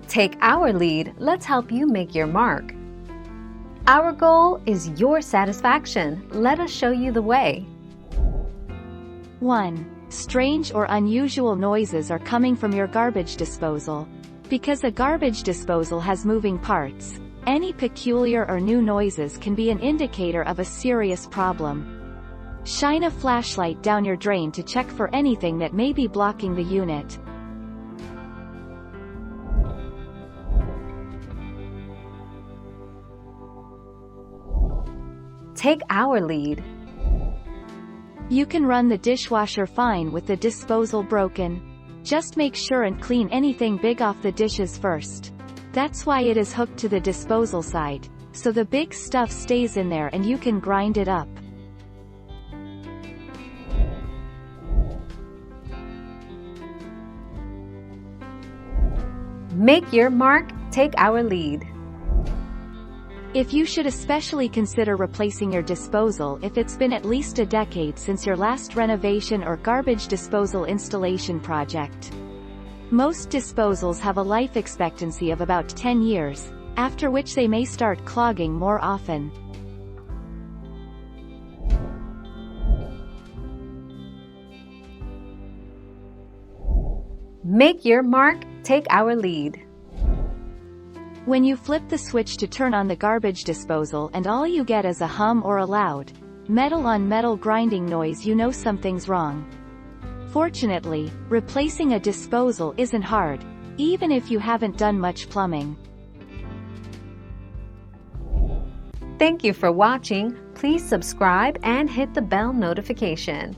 Take our lead, let's help you make your mark. Our goal is your satisfaction. Let us show you the way. 1. Strange or unusual noises are coming from your garbage disposal. Because a garbage disposal has moving parts, any peculiar or new noises can be an indicator of a serious problem. Shine a flashlight down your drain to check for anything that may be blocking the unit. Take our lead. You can run the dishwasher fine with the disposal broken. Just make sure and clean anything big off the dishes first. That's why it is hooked to the disposal side, so the big stuff stays in there and you can grind it up. Make your mark, take our lead. If you should especially consider replacing your disposal if it's been at least a decade since your last renovation or garbage disposal installation project. Most disposals have a life expectancy of about 10 years, after which they may start clogging more often. Make your mark, take our lead. When you flip the switch to turn on the garbage disposal and all you get is a hum or a loud, metal-on-metal grinding noise, you know something's wrong. Fortunately, replacing a disposal isn't hard, even if you haven't done much plumbing. Thank you for watching. Please subscribe and hit the bell notification.